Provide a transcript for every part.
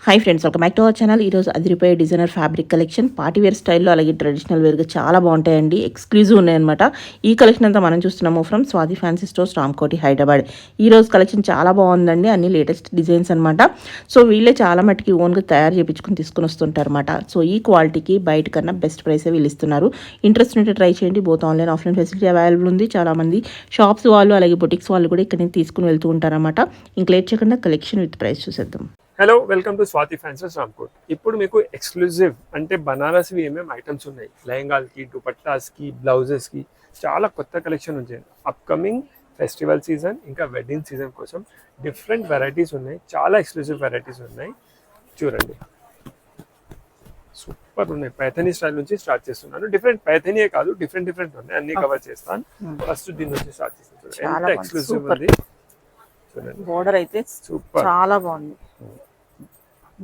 Hi friends, welcome back to our channel. ఈరోజు అదిరిపోయే designer fabric collection party wear స్టైల్లో అలాగే ట్రెడిషనల్ వేర్గా చాలా బాగుంటాయండి. ఎక్స్క్లూజివ్ ఉన్నాయన్నమాట. ఈ కలెక్షన్ అంతా మనం చూస్తున్నాము from Swathi fancy stores, Ramkoti, Hyderabad. ఈ రోజు కలెక్షన్ చాలా బాగుందండి. అన్ని లేటెస్ట్ డిజైన్స్ అనమాట. సో వీళ్ళే చాలా మట్టుకి ఓన్గా తయారు చేయించుకుని తీసుకుని వస్తుంటారు అనమాట. సో ఈ క్వాలిటీకి బయట కన్నా బెస్ట్ ప్రైసే వీళ్ళు ఇస్తున్నారు. ఇంట్రెస్ట్ ఉంటే ట్రై చేయండి. Both online offline facility available ఉంది. చాలామంది షాప్స్ వాళ్ళు అలాగే బొటిక్స్ వాళ్ళు కూడా ఇక్కడ నుంచి తీసుకుని వెళ్తూ ఉంటారన్నమాట. ఇంక లేట్ చేయకుండా కలెక్షన్ విత్ ప్రైస్ చూసేద్దాం. Hello, welcome to Swathi fancies Ramkot. ఇప్పుడు మీకు ఎక్స్క్లూజివ్ అంటే బనారస్వి ఏమేమి ఐటమ్స్ ఉన్నాయి, లెహంగాల్కి, దుపట్టాస్కి, బ్లౌజెస్కి చాలా కొత్త కలెక్షన్ ఉంది. అప్కమింగ్ ఫెస్టివల్ సీజన్ ఇంకా వెడ్డింగ్ సీజన్ కోసం డిఫరెంట్ వెరైటీస్ ఉన్నాయి. చాలా ఎక్స్క్లూజివ్ వెరైటీస్ ఉన్నాయి. చూడండి, సూపర్ ఉన్నాయి. పైథనీ స్టైల్ నుంచి స్టార్ట్ చేస్తున్నాను. డిఫరెంట్ పైథనీయే కాదు, డిఫరెంట్ ఉన్నాయి. అన్ని కవర్ చేస్తాను. ఫస్ట్ దీని నుంచి స్టార్ట్ చేస్తాను. ఎంత ఎక్స్క్లూజివ్ ఉంది చూడండి. బోర్డర్ అయితే సూపర్, చాలా బాగుంది.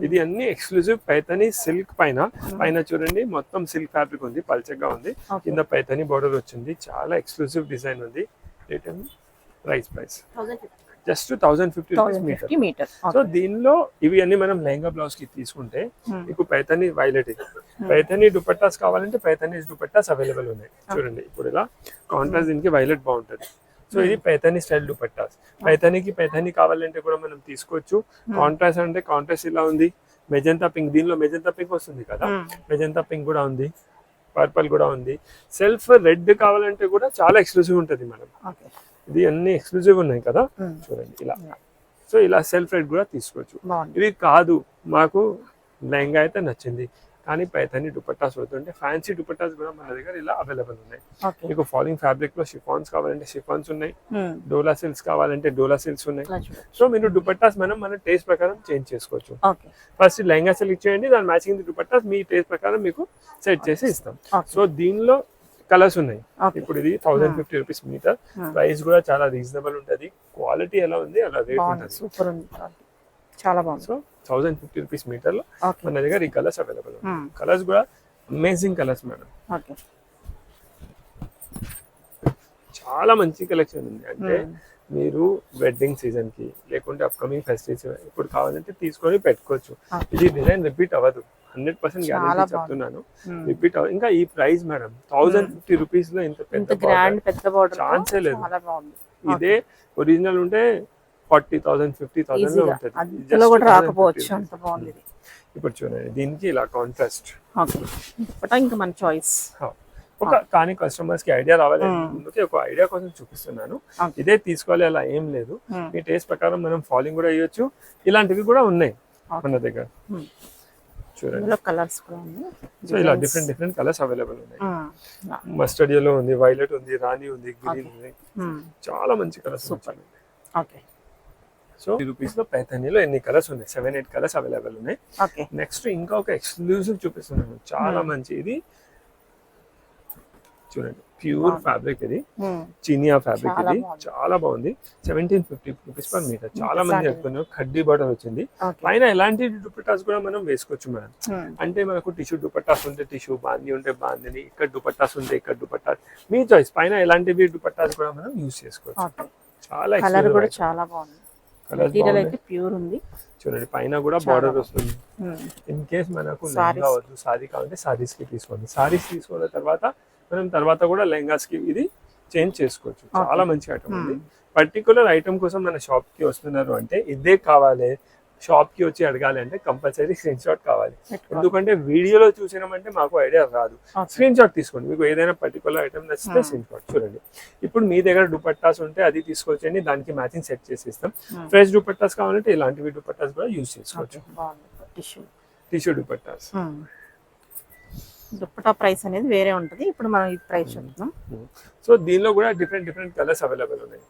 ఇది అన్ని ఎక్స్క్లూజివ్ పైథనీ సిల్క్ పైన చూడండి, మొత్తం సిల్క్ ఫ్యాబ్రిక్ ఉంది, పల్చగా ఉంది. కింద పైథనీ బోర్డర్ వచ్చింది. చాలా ఎక్స్క్లూజివ్ డిజైన్ ఉంది. Price just 1050 rupees meter. So దీనిలో ఇవి అన్ని మనం లెహంగా బ్లౌజ్ కి తీసుకుంటే మీకు పైథనీ వైలెట్, పైథనీ దుపట్టాస్ కావాలంటే పైథనీ దుపట్టాస్ అవైలబుల్ ఉన్నాయి. చూడండి, ఇప్పుడు ఇలా కాంట్రాస్ట్ దీనికి వైలెట్ బాగుంటుంది. సో ఇది పైథనీ స్టైల్ దుపట్టాస్. పైథనీ కావాలంటే కూడా మనం తీసుకోవచ్చు. కాంట్రాస్ట్ అంటే కాంట్రాస్ట్ ఇలా ఉంది. మెజంతా పింక్, దీనిలో మెజంతా పింక్ వస్తుంది కదా, మెజంతా పింక్ కూడా ఉంది, పర్పుల్ కూడా ఉంది. సెల్ఫ్ రెడ్ కావాలంటే కూడా చాలా ఎక్స్క్లూజివ్ ఉంటుంది మేడం. ఇది అన్ని ఎక్స్క్లూజివ్ ఉన్నాయి కదా, చూడండి ఇలా. సో ఇలా సెల్ఫ్ రెడ్ కూడా తీసుకోవచ్చు. ఇవి కాదు మాకు లెహంగా అయితే నచ్చింది కానీ పైథనీ దుపట్టాస్ వద్దంటే ఫ్యాన్సీ దుపట్టాస్ కూడా మన దగ్గర ఇలా అవైలబుల్ ఉన్నాయి. మీకు ఫాలింగ్ ఫ్యాబ్రిక్ లో షిఫాన్స్ కావాలంటే షిఫాన్స్ ఉన్నాయి, డోలా సిల్క్స్ కావాలంటే డోలా సిల్క్స్ ఉన్నాయి. సో మీరు దుపట్టాస్ మన టేస్ట్ ప్రకారం చేంజ్ చేసుకోవచ్చు. ఫస్ట్ లెహంగా సెలెక్ట్ చేయండి, దాని మ్యాచింగ్ దుపట్టాస్ మీ టేస్ట్ ప్రకారం మీకు సెట్ చేసి ఇస్తాం. సో దీనిలో కలర్స్ ఉన్నాయి. ఇప్పుడు ఇది 1050 రూపీస్ మీటర్. ప్రైస్ కూడా చాలా రీజనబుల్ ఉంటుంది. క్వాలిటీ ఎలా ఉంది అలా రేట్ ఉంటుంది. చాలా బాగుంది. సో 1050 రూపీస్ మీటర్ లో మన దగ్గర ఈ కలర్స్ అవైలబుల్ ఉన్నాయి. కలర్స్ కూడా అమేజింగ్ కలర్స్ మేడం. చాలా మంచి కలెక్షన్ ఉంది. అంటే మీరు వెడ్డింగ్ సీజన్ కి లేకుంటే అప్కమింగ్ ఫెస్టివల్స్ ఇప్పుడు కావాలంటే తీసుకొని పెట్టుకోవచ్చు. ఇది డిజైన్ రిపీట్ అవ్వదు, 100% గ్యారెంటీ చెప్తున్నాను. రిపీట్ అవ్వదు. ఇంకా ఈ ప్రైస్ మేడం 1050 రూపీస్ లో ఇంత పెద్ద ఛాన్సే లేదు. ఇదే ఒరిజినల్ ఉంటే 40,000 50,000 లో ఉంటుంది. ఇప్పుడు చూడండి, దీనికి ఇలా కాంట్రాస్ట్ ఇంకా మన చాయిస్. కానీ కస్టమర్స్ కి ఐడియా రావాలి, ముందుకే ఒక ఐడియా కోసం చూపిస్తున్నాను. ఇదే తీసుకోవాలి అలా ఏం లేదు. మీ టేస్ట్ ప్రకారం మనం ఫాలోయింగ్ కూడా ఇవ్వచ్చు. ఇలాంటివి కూడా ఉన్నాయి మన దగ్గర. చూడండి, కలర్స్ సో ఇలా డిఫరెంట్ కలర్స్ అవైలబుల్ ఉన్నాయి. మస్టర్డ్ ఎల్లో ఉంది, వైలెట్ ఉంది, రాణి ఉంది, గ్రీన్ ఉంది. చాలా మంచి కలర్స్. సో రూపీస్ లో పైథనీలో ఎన్ని కలర్స్ ఉన్నాయి, 7-8 కలర్స్ అవైలబుల్ ఉన్నాయి. నెక్స్ట్ ఇంకా ఒక ఎక్స్క్లూజివ్ చూపిస్తున్నాను. చాలా మంచి, ఇది చూడండి, ప్యూర్ ఫ్యాబ్రిక్, ఇది చినియా ఫ్యాబ్రిక్. ఇది చాలా బాగుంది. 1750 రూపీస్ పర్ మీటర్. చాలా మంది చెప్తున్నారు. ఖడ్డీ బార్డర్ వచ్చింది. పైన ఎలాంటి దుపట్టాస్ కూడా మనం వేసుకోవచ్చు మేడం. అంటే మనకు టిష్యూ దుపట్టాస్ ఉంటే టిష్యూ, బాందీ ఉంటే బాందీని, ఇక్కడ దుపట్టాస్ ఉంటే ఇక్కడ దుపట్టాస్, మీ చాయిస్. పైన ఎలాంటివి దుపట్టాస్ కూడా మనం యూజ్ చేసుకోవచ్చు. చాలా కలర్ కూడా చాలా బాగుంది. మెటీరియల్ అయితే ప్యూర్ ఉంది. చూడండి, పైన కూడా బార్డర్ వస్తుంది. ఇన్ కేస్ మనకు లెహంగా వద్దు, సారీ కావాలంటే సారీస్ కి తీసుకోండి. సారీస్ తీసుకున్న తర్వాత కూడా లెహంగాస్ కి ఇది చేంజ్ చేసుకోవచ్చు. చాలా మంచి ఐటమ్ ఉంది. పర్టికులర్ ఐటమ్ కోసం మన షాప్ కి వస్తున్నారు అంటే ఇదే కావాలి, షాప్ కి వచ్చి అడగాలి అంటే కంపల్సరీ స్క్రీన్ షాట్ కావాలి. ఎందుకంటే వీడియోలో చూసినామంటే మాకు ఐడియా రాదు. స్క్రీన్ షాట్ తీసుకోండి. మీకు ఏదైనా పర్టికులర్ ఐటమ్ నచ్చితే స్క్రీన్ షాట్. చూడండి, ఇప్పుడు మీ దగ్గర దుపట్టాస్ ఉంటే అది తీసుకొచ్చండి, దానికి మ్యాచింగ్ సెట్ చేసి ఇస్తాం. ఫ్రెష్ దుపట్టాస్ కావాలంటే ఇలాంటివి దుపట్టాస్ కూడా యూజ్ చేసుకోవచ్చు. టిష్యూ దుపట్టాస్. దుపట్టా ప్రైస్ అనేది వేరే ఉంటుంది. ఇప్పుడు మనం ఈ ప్రైస్ చూద్దాం. సో దీనిలో కూడా డిఫరెంట్ కలర్స్ అవైలబుల్ ఉన్నాయి.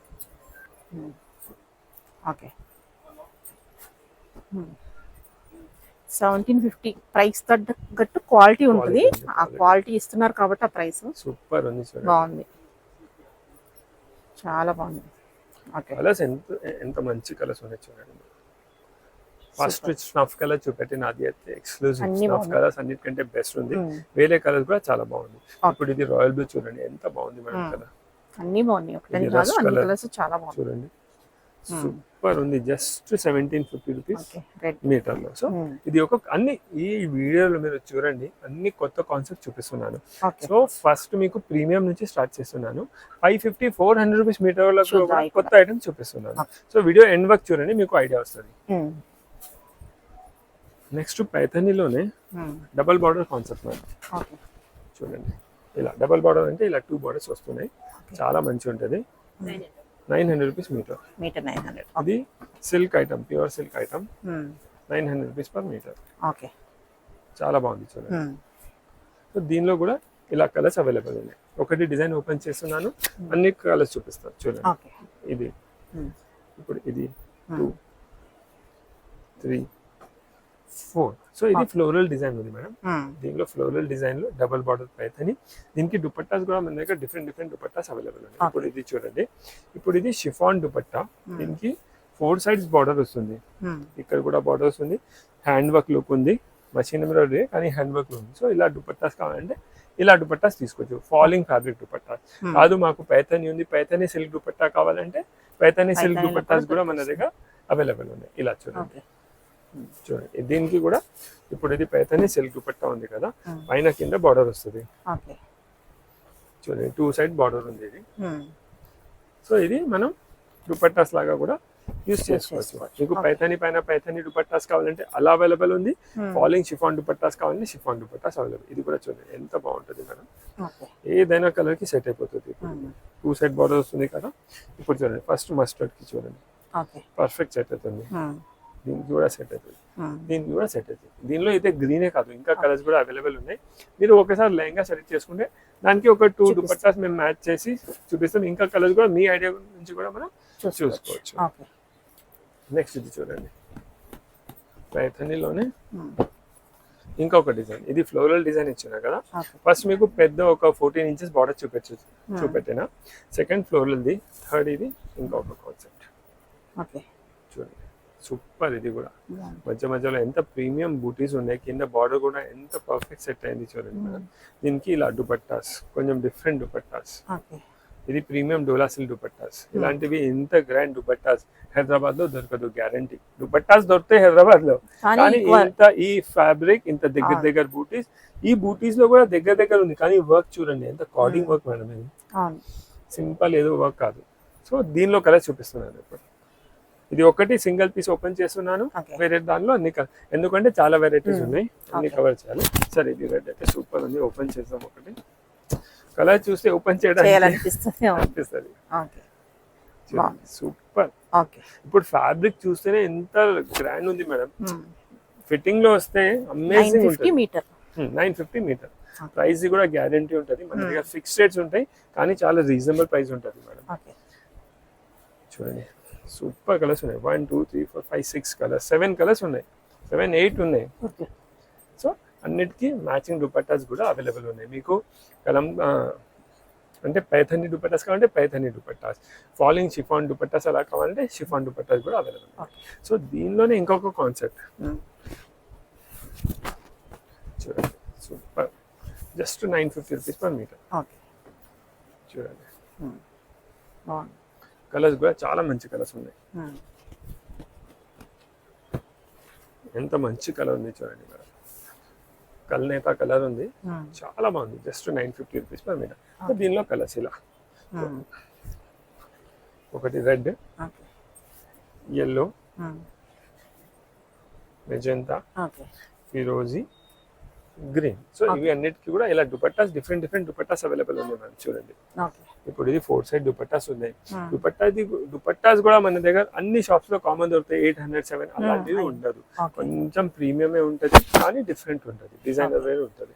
ఓకే, 1750 ప్రైస్ తగ్గట్టు క్వాలిటీ ఉంటుంది. ఆ క్వాలిటీ ఇస్తున్నారు కాబట్టి ఆ ప్రైస్ సూపర్ ఉంది. బాగుంది, చాలా బాగుంది. కలర్స్ ఎంత మంచి కలర్స్ ఉన్నాయి చూడండి. ఫస్ట్ స్నఫ్ కలర్ చూపెట్టి నాది అయితే ఎక్స్క్లూజివ్. స్నఫ్ కలర్స్ అన్నిటికంటే బెస్ట్ ఉంది. వేరే కలర్స్ కూడా చాలా బాగుంది. ఇప్పుడు ఇది రాయల్ బ్లూ చూడండి, ఎంత బాగుంది మేడం కలర్. అన్ని బాగున్నాయి, ఒకటి కాదు, అన్ని కలర్స్ చాలా బాగుంది. చూడండి, సూపర్ ఉంది, జస్ట్ 1750 రూపీస్ ఓకే రెడ్ మీటర్లో. సో ఇది ఒక అన్ని ఈ వీడియోలో మీరు చూడండి, అన్ని కొత్త కాన్సెప్ట్ చూపిస్తున్నాను. ఓకే సో ఫస్ట్ మీకు ప్రీమియం నుంచి స్టార్ట్ చేస్తున్నాను. 550 400 రూపీస్ మీటర్లో చూద్దాం కొత్త ఐటమ్ చూపిస్తున్నాను. సో వీడియో ఎండ్ వరకు చూడండి, మీకు ఐడియా వస్తుంది. నెక్స్ట్ పైథానీలోనే double border concept madam. Okay చూడండి, ఇలా డబల్ బార్డర్ అంటే ఇలా 2 బార్డర్స్ వస్తున్నాయి, చాలా మంచి ఉంటుంది. 900 రూపీస్ మీటర్. మీటర్ 900. అది silk item, pure silk item, 900 rupees per meter. Okay చాలా బాగుంది చూడండి. సో దీనిలో కూడా ఇలా కలర్స్ అవైలబుల్ ఉన్నాయి. ఒకటి డిజైన్ ఓపెన్ చేస్తున్నాను, అన్ని కలర్స్ చూపిస్తాను చూడండి. ఓకే ఇది ఇప్పుడు ఇది 2 3 4. సో ఇది ఫ్లోరల్ డిజైన్ ఉంది మేడం. దీనిలో ఫ్లోరల్ డిజైన్ లో డబుల్ బార్డర్ పైథాని. దీనికి దుపట్టాస్ కూడా మన దగ్గర డిఫరెంట్ దుపట్టాస్ అవైలబుల్ ఉన్నాయి. ఇప్పుడు ఇది చూడండి, ఇప్పుడు ఇది షిఫాన్ దుపట్టా. దీనికి 4 సైడ్స్ బార్డర్ వస్తుంది, ఇక్కడ కూడా బార్డర్ వస్తుంది, హ్యాండ్ వర్క్ లుక్ ఉంది, మషిన్ ఎంబ్రాయిడరీ కానీ హ్యాండ్ వర్క్ ఉంది. సో ఇలా దుపట్టాస్ కావాలంటే ఇలా దుపట్టాస్ తీసుకోవచ్చు. ఫాలింగ్ ఫ్యాబ్రిక్ దుపట్టా కాదు, మాకు పైథాని ఉంది, పైథాని సిల్క్ దుపట్టా కావాలంటే పైథాని సిల్క్ దుపట్టాస్ కూడా మన దగ్గర అవైలబుల్ ఉన్నాయి. ఇలా చూడండి చూడండి, దీనికి కూడా ఇప్పుడు ఇది పైథాని సిల్క్ దుపట్టా ఉంది కదా, పైన కింద బార్డర్ వస్తుంది. చూడండి 2 సైడ్ బార్డర్ ఉంది ఇది. సో ఇది మనం దుపట్టాస్ లాగా కూడా యూస్ చేసుకోవచ్చు. మీకు పైథాని పైన పైథాని దుపట్టాస్ కావాలంటే అలా అవైలబుల్ ఉంది, ఫాలింగ్ షిఫాన్ దుపట్టాస్ కావాలంటే షిఫాన్ దుపట్టాస్ అవైలబుల్. ఇది కూడా చూడండి ఎంత బాగుంటుంది మేడం, ఏదైనా కలర్ కి సెట్ అయిపోతుంది. 2 సైడ్ బార్డర్ వస్తుంది కదా. ఇప్పుడు చూడండి ఫస్ట్ మస్టర్డ్ కి చూడండి, పర్ఫెక్ట్ సెట్ అవుతుంది. దీనికి కూడా సెట్ అవుతుంది, దీనికి కూడా సెట్ అవుతుంది. దీనిలో అయితే గ్రీనే కాదు, ఇంకా కలర్స్ కూడా అవైలబుల్ ఉన్నాయి. మీరు ఒకసారి లెహంగా సెలెక్ట్ చేసుకుంటే దానికి ఒక 2 దుపట్టాస్ మేము మ్యాచ్ చేసి చూపిస్తాం. ఇంకా కలర్స్ కూడా మీ ఐడియా నుంచి కూడా మనం చూసుకోవచ్చు. నెక్స్ట్ ఇది చూడండి, పైథానీలోనే ఇంకొక డిజైన్. ఇది ఫ్లోరల్ డిజైన్ ఇచ్చిన కదా. ఫస్ట్ మీకు పెద్ద ఒక 14 ఇంచెస్ బార్డర్ చూపెట్టిన. సెకండ్ ఫ్లోరల్ది, థర్డ్ ఇది ఇంకొక కాన్సెప్ట్. చూడండి సూపర్, ఇది కూడా మధ్య మధ్యలో ఎంత ప్రీమియం బూటీస్ ఉన్నాయి, కింద బార్డర్ కూడా ఎంత పర్ఫెక్ట్ సెట్ అయింది చూడండి మేడం. దీనికి ఇలా దుపట్టాస్, కొంచెం డిఫరెంట్ దుపట్టాస్. ఇది ప్రీమియం డోలా సిల్క్ దుపట్టాస్. ఇలాంటివి ఇంత గ్రాండ్ దుపట్టాస్ హైదరాబాద్ లో దొరకదు, గ్యారంటీ. దుపట్టాస్ దొరుకుతాయి హైదరాబాద్ లో, కానీ ఇంత ఈ ఫ్యాబ్రిక్ ఇంత దగ్గర బూటీస్, ఈ బూటీస్ లో కూడా దగ్గర ఉంది. కానీ వర్క్ చూడండి ఎంత కార్డింగ్ వర్క్ మేడం, ఇది సింపుల్ ఏదో వర్క్ కాదు. సో దీనిలో కలర్ చూపిస్తున్నాను ఇప్పుడు. ఇది ఒకటి సింగిల్ పీస్ ఓపెన్ చేస్తున్నాను, వేరే దానిలో అన్ని ఎందుకంటే చాలా వెరైటీస్ ఉన్నాయి, అన్ని కవర్ చేయాలి. సరే ఇది రెడ్ అయితే సూపర్ ఉంది, ఓపెన్ చేద్దాం. ఒకటి కలర్ చూస్తే ఓపెన్ చేయడానికి సూపర్. ఇప్పుడు ఫ్యాబ్రిక్ చూస్తేనే ఎంత గ్రాండ్ ఉంది మేడం. ఫిట్టింగ్ లో వస్తే అమేజింగ్ ఉంటుంది. 950 మీటర్. ప్రైస్ కూడా గ్యారంటీ ఉంటుంది. మన దగ్గర ఫిక్స్డ్ రేట్స్ ఉంటాయి, కానీ చాలా రీజనబుల్ ప్రైస్ ఉంటుంది మేడం. చూడండి సూపర్ కలర్స్ ఉన్నాయి. 1 2 3 4 5 6 కలర్స్, 7 కలర్స్ ఉన్నాయి, 7 8 ఉన్నాయి. సో అన్నిటికీ మ్యాచింగ్ దుపట్టాస్ కూడా అవైలబుల్ ఉన్నాయి. మీకు కలం అంటే పైథాని దుపట్టాస్ కావాలంటే పైథాని దుపట్టాస్, ఫాలింగ్ షిఫాన్ దుపట్టాస్ అలా కావాలంటే షిఫాన్ దుపట్టాస్ కూడా అవైలబుల్ ఉన్నాయి. సో దీనిలోనే ఇంకొక కాన్సెప్ట్ చూడండి, super, just 950 rupees per meter. చూడండి కలర్స్ కూడా చాలా మంచి కలర్స్ ఉన్నాయి. ఎంత మంచి కలర్ ఉంది చూడండి మేడం, కల్నేత కలర్ ఉంది, చాలా బాగుంది. Just 950 rupees per metre. దీనిలో కలర్స్ ఇలా ఒకటి రెడ్, ఎల్లో, మెజెంతా, ఫిరోజీ, గ్రీన్. సో ఇవి అన్నిటికీ కూడా ఇలా దుపట్టాస్ డిఫరెంట్ దుపట్టాస్ అవైలబుల్ ఉన్నాయి మేడం. చూడండి ఇప్పుడు ఇది 4 సైడ్ దుపట్టాస్ ఉన్నాయి. దుపట్టాస్ కూడా మన దగ్గర అన్ని షాప్స్ లో కామన్ దొరుకుతాయి. 800 7 అలాంటివి ఉండదు, కొంచెం ప్రీమియమే ఉంటది, కానీ డిఫరెంట్ ఉంటది, డిజైనర్ వేర్ ఉంటది.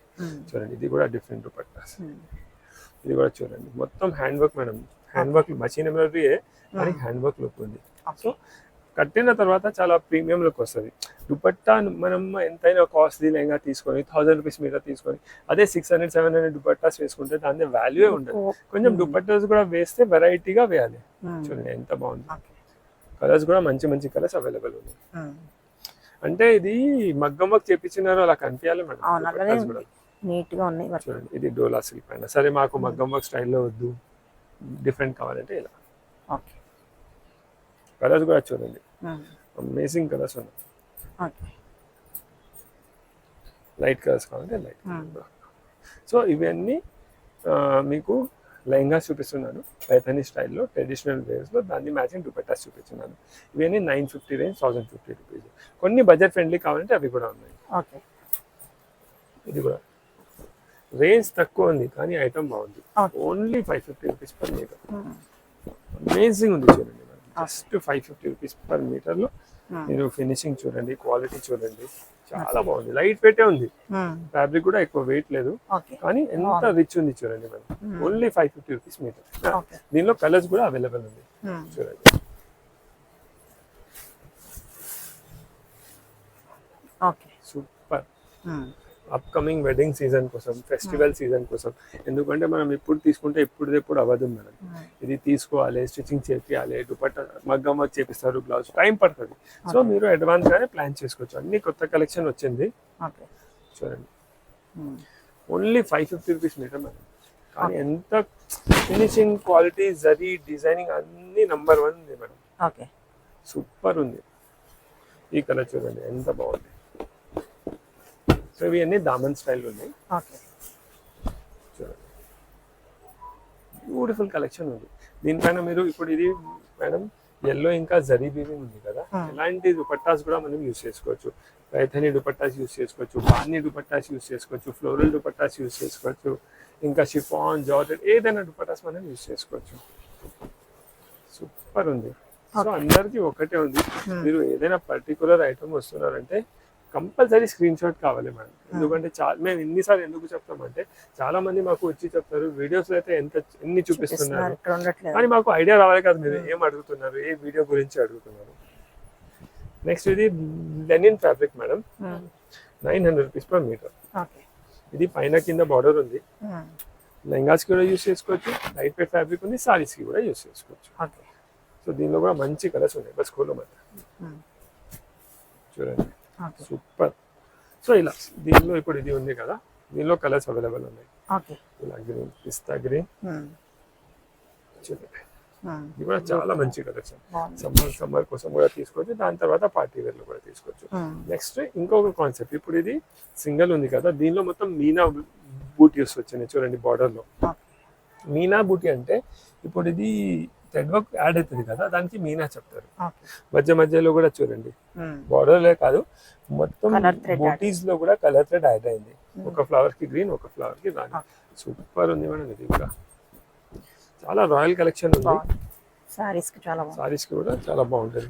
చూడండి ఇది కూడా డిఫరెంట్ దుపట్టాస్. ఇది కూడా చూడండి మొత్తం hand work madam, hand work machine embroidery కానీ హ్యాండ్ వర్క్ లుక్ ఉంది. సో కట్టిన తర్వాత చాలా ప్రీమియం లుక్ వస్తుంది. దుపట్టా మనం ఎంతైనా కాస్ట్లీ లెహంగా తీసుకొని 1000 రూపీస్ మీటర్ తీసుకొని అదే 600 700 దుపట్టాస్ వేసుకుంటే దాని వాల్యూ ఉండదు. కొంచెం దుపట్టాస్ కూడా వేస్తే వెరైటీగా వేయాలి. చూడండి ఎంత బాగుంది. కలర్స్ కూడా మంచి కలర్స్ అవైలబుల్ ఉన్నాయి. అంటే ఇది మగ్గం వర్క్ చేపించినారు అలా కనిపించాలి మేడం. నీట్ గా ఉన్నాయి. చూడండి ఇది డోలా సిల్క్ పైన. సరే మాకు మగ్గం వర్క్ స్టైల్లో వద్దు, డిఫరెంట్ కావాలంటే ఇలా. కలర్స్ కూడా చూడండి అమేజింగ్ కలర్స్ ఉన్నాయి. ఓకే. లైట్ కలర్స్ కావాలంటే లైట్. సో ఇవన్నీ మీకు లెహంగాస్ చూపిస్తున్నాను పైథానీ స్టైల్లో ట్రెడిషనల్ వేర్స్లో, దాన్ని మ్యాచింగ్ దుపట్టాస్ చూపిస్తున్నాను. ఇవన్నీ 950 రేంజ్, 1050 రూపీస్. కొన్ని బడ్జెట్ ఫ్రెండ్లీ కావాలంటే అవి కూడా ఉన్నాయి. ఓకే. ఇది కూడా రేంజ్ తక్కువ ఉంది కానీ ఐటమ్ బాగుంది. Only 550 rupees per meter. Amazing ఉంది చూడండి. జస్ట్ 550 రూపీస్ పర్ మీటర్లో మీరు ఫినిషింగ్ చూడండి, క్వాలిటీ చూడండి, చాలా బాగుంది. లైట్ వెయిటే ఉంది, ఫ్యాబ్రిక్ కూడా ఎక్కువ వెయిట్ లేదు, కానీ ఎంత రిచ్ ఉంది చూడండి మేడం. Only 550 rupees meter. దీనిలో కలర్స్ కూడా అవైలబుల్ ఉంది చూడండి. సూపర్. అప్కమింగ్ వెడ్డింగ్ సీజన్ కోసం, ఫెస్టివల్ సీజన్ కోసం, ఎందుకంటే మనం ఇప్పుడు తీసుకుంటే ఎప్పుడు అవ్వదు మేడం. ఇది తీసుకోవాలి, స్టిచ్చింగ్ చేయాలి, దుపట్టా మగ్గం వర్క్ చేపిస్తారు, బ్లౌజ్ టైం పడుతుంది. సో మీరు అడ్వాన్స్ గానే ప్లాన్ చేసుకోవచ్చు. అన్ని కొత్త కలెక్షన్ వచ్చింది చూడండి. ఓన్లీ 550 రూపీస్ మీటర్ మేడం, కానీ ఎంత ఫినిషింగ్, క్వాలిటీ, జరీ, డిజైనింగ్ అన్ని నంబర్ 1 ఉంది మేడం. సూపర్ ఉంది. ఈ కలర్ చూడండి ఎంత బాగుంది. సో ఇవి అన్ని దామన్ స్టైల్ ఉన్నాయి చూడండి. బ్యూటిఫుల్ కలెక్షన్ ఉంది. దీనిపైన మీరు ఇప్పుడు ఇది మేడం ఎల్లో ఇంకా జరీ వీవింగ్ ఉంది కదా, ఇలాంటి దుపట్టాస్ కూడా మనం యూస్ చేసుకోవచ్చు. పైథానీ దుపట్టాస్ యూస్ చేసుకోవచ్చు, బాందీ దుపట్టాస్ యూస్ చేసుకోవచ్చు, ఫ్లోరల్ దుపట్టాస్ యూస్ చేసుకోవచ్చు, ఇంకా షిఫాన్, జార్జెట్, ఏదైనా దుపట్టాస్ మనం యూస్ చేసుకోవచ్చు. సూపర్ ఉంది. సో అందరికి ఒకటే ఉంది. మీరు ఏదైనా పర్టికులర్ ఐటమ్ వస్తున్నారంటే కంపల్సరీ స్క్రీన్ షాట్ కావాలి మేడం. ఎందుకంటే మేము ఎన్నిసార్లు ఎందుకు చెప్తామంటే, చాలా మంది మాకు వచ్చి చెప్తారు వీడియోస్ అయితే ఎన్ని చూపిస్తున్నారు, కానీ మాకు ఐడియా రావాలి కదా మీరు ఏం అడుగుతున్నారు, ఏ వీడియో గురించి అడుగుతున్నారు. నెక్స్ట్ ఇది linen fabric madam, 900 rupees per meter. ఇది పైన కింద బార్డర్ ఉంది. లెహంగాస్ కూడా యూస్ చేసుకోవచ్చు, లైట్ వెయిట్ ఫ్యాబ్రిక్ ఉంది, సారీస్ కి కూడా యూస్ చేసుకోవచ్చు. సో దీనిలో కూడా మంచి కలర్స్ ఉన్నాయి. బస్ స్కూల్లో మధ్య చూడండి సూపర్. సో ఇలా దీనిలో ఇప్పుడు ఇది ఉంది కదా, దీనిలో కలర్స్ అవైలబుల్ ఉన్నాయి. ఇలా గ్రీన్, పిస్తా గ్రీన్ చూడండి. ఇది కూడా చాలా మంచి కలెక్షన్. సమ్మర్ కోసం కూడా తీసుకోవచ్చు, దాని తర్వాత పార్టీ వేర్ లో కూడా తీసుకోవచ్చు. నెక్స్ట్ ఇంకొక కాన్సెప్ట్, ఇప్పుడు ఇది సింగిల్ ఉంది కదా, దీనిలో మొత్తం మీనా బూటీస్ వచ్చినాయి చూడండి బార్డర్ లో. మీనా బూటీ అంటే ఇప్పుడు ఇది థ్రెడ్ వర్క్ యాడ్ అవుతుంది కదా, దానికి మీనా చెప్తారు. మధ్యలో కూడా చూడండి బార్డర్ లే కాదు, మొత్తం బూటీస్ లో కూడా కలర్ థ్రెడ్ యాడ్ అయింది. ఒక ఫ్లవర్ కి గ్రీన్, ఒక ఫ్లవర్ కి రాణి. సూపర్ ఉంది మేడం. ఇది కూడా చాలా రాయల్ కలెక్షన్ ఉంది. సారీస్ కి కూడా చాలా బాగుంటుంది.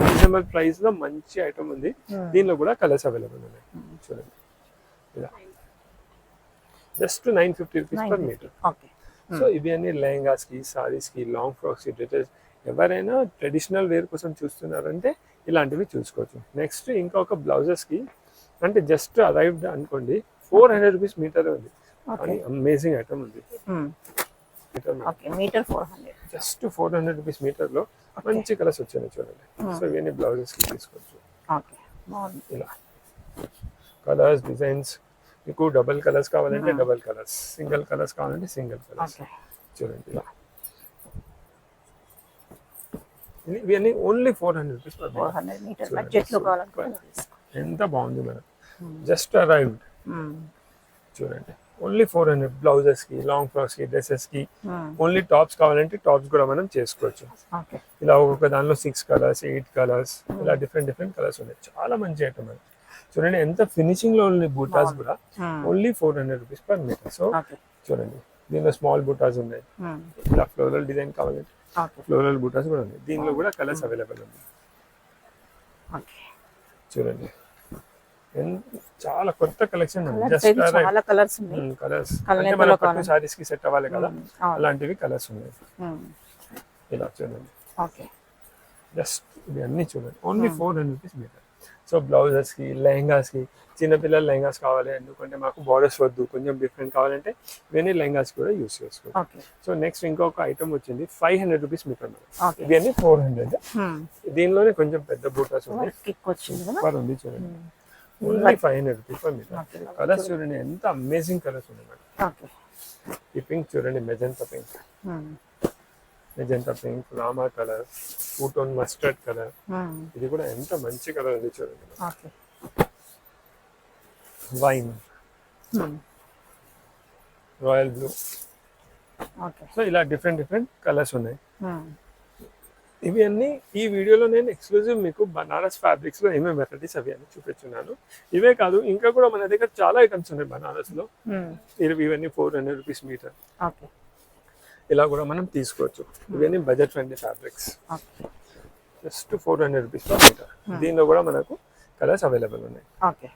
రీజనబుల్ ప్రైస్ లో మంచి ఐటమ్ ఉంది. దీనిలో కూడా కలర్స్ అవైలబుల్ ఉన్నాయి చూడండి. ఇలా just 950 rupees per meter. So ఇవి అన్ని లెహంగాస్ కి, సారీస్ కి, లాంగ్ ఫ్రాక్స్ కి, డ్రెసెస్, ఎవరైనా ట్రెడిషనల్ వేర్ కోసం చూస్తున్నారంటే ఇలాంటివి చూసుకోవచ్చు. నెక్స్ట్ ఇంకొక బ్లౌజెస్ కి అంటే జస్ట్ అరైవ్డ్ అనుకోండి, 400 రూపీస్ మీటర్ ఉంది, కానీ అమేజింగ్ ఐటమ్ ఉంది. మీటర్ 400, జస్ట్ 400 రూపీస్ మీటర్ లో మంచి కలర్స్ వచ్చాయి చూడండి. సో ఇవన్నీ బ్లౌజెస్ కి తీసుకోవచ్చు. ఇలా కలర్స్, డిజైన్స్, మీకు డబుల్ కలర్స్ కావాలంటే డబుల్ కలర్స్, సింగిల్ కలర్స్ కావాలంటే సింగిల్ కలర్స్ చూడండి. ఇలా ఇవన్నీ ఓన్లీ 400 రూపీస్ ఎంత బాగుంది మేడం. జస్ట్ అరైవ్డ్ చూడండి. ఓన్లీ 400. బ్లౌజెస్ కి, లాంగ్ ఫ్రాక్స్ కి, డ్రెస్సెస్ కి, ఓన్లీ టాప్స్ కావాలంటే టాప్స్ కూడా మనం చేసుకోవచ్చు. ఇలా ఒక్కొక్క దానిలో 6 కలర్స్, 8 కలర్స్, ఇలా డిఫరెంట్ కలర్స్ ఉన్నాయి. చాలా మంచి ఐటమ్ అది చూడండి. ఎంత ఫినిషింగ్ లో ఉంది. బూటాస్ కూడా only 400 rupees per meter. So చూడండి, దీనిలో స్మాల్ బూటాస్ ఉన్నాయి. ఇలా ఫ్లోరల్ డిజైన్ కావాలంటే ఫ్లోరల్ బూటాస్ కూడా ఉన్నాయి. దీనిలో కూడా కలర్స్ అవైలబుల్ ఉంది చూడండి. చాలా కొత్త కలెక్షన్ ఉంది. జస్ట్ కలర్స్ అంటే మన పట్టు సారీస్ కి సెట్ అవ్వాలి కదా, అలాంటివి కలర్స్ ఉన్నాయి. ఇలా చూడండి. జస్ట్ ఇవి అన్ని చూడండి, only 400 rupees meter. So blouses కి, లెహంగాస్ కి, చిన్నపిల్లల లెహంగాస్ కావాలి ఎందుకంటే మాకు బార్డర్స్ వద్దు, కొంచెం డిఫరెంట్ కావాలంటే ఇవన్నీ లెహంగాస్ కూడా యూస్ చేసుకోవచ్చు. సో నెక్స్ట్ ఇంకొక ఐటమ్ వచ్చింది 500 రూపీస్ మీటర్. ఇవన్నీ 400. దీనిలోనే కొంచెం పెద్ద బూటాస్ ఉన్నాయి. సూపర్ ఉంది చూడండి. Only 500 rupees per meter. Colours చూడండి ఎంత అమేజింగ్ కలర్స్ ఉన్నాయి మేడం. ఈ పింక్ చూడండి, magenta pink. Magenta pink, Rama colour, tone mustard colour. ఇది కూడా ఎంత మంచి కలర్ ఉంది చూడండి. Okay. Wine, royal blue. Okay. So ఇలా డిఫరెంట్ కలర్స్ ఉన్నాయి. ఇవి అన్ని ఈ వీడియోలో నేను ఎక్స్క్లూజివ్ మీకు బనారస్ ఫ్యాబ్రిక్స్ లో ఏమేమి వెరైటీస్ అవి అన్ని చూపించున్నాను. ఇవే కాదు ఇంకా కూడా మన దగ్గర చాలా ఐటమ్స్ ఉన్నాయి బనారస్ లో. ఇవన్నీ 400 రూపీస్ మీటర్. ఓకే. ఇలా కూడా మనం తీసుకోవచ్చు. ఇవన్నీ budget friendly fabrics, just 400 rupees per metre. దీనిలో కూడా మనకు కలర్స్ అవైలబుల్ ఉన్నాయి. ఓకే.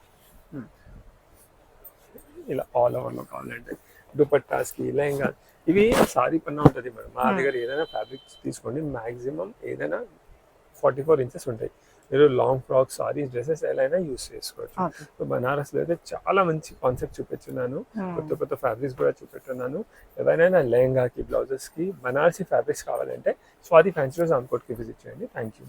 ఇలా ఆల్ ఓవర్ లో కావాలంటే దుపట్టాస్ కి, లెహంగా, ఇవి సారీ పన్నా ఉంటుంది మేడం. మా దగ్గర ఏదైనా ఫ్యాబ్రిక్స్ తీసుకోండి, మాక్సిమం ఏదైనా 44 ఇంచెస్ ఉంటాయి. మీరు లాంగ్ ఫ్రాక్స్, సారీస్, డ్రెస్సెస్ ఎలా అయినా యూస్ చేసుకోవచ్చు. సో బనారస్ లో అయితే చాలా మంచి కాన్సెప్ట్ చూపించున్నాను. కొత్త ఫ్యాబ్రిక్స్ కూడా చూపెట్టున్నాను. ఎవరైనా లెహంగాకి, బ్లౌజెస్ కి బనారసీ ఫ్యాబ్రిక్స్ కావాలంటే స్వాతి ఫ్యాన్సీ రామ్కోట్కి విజిట్ చేయండి. Thank you.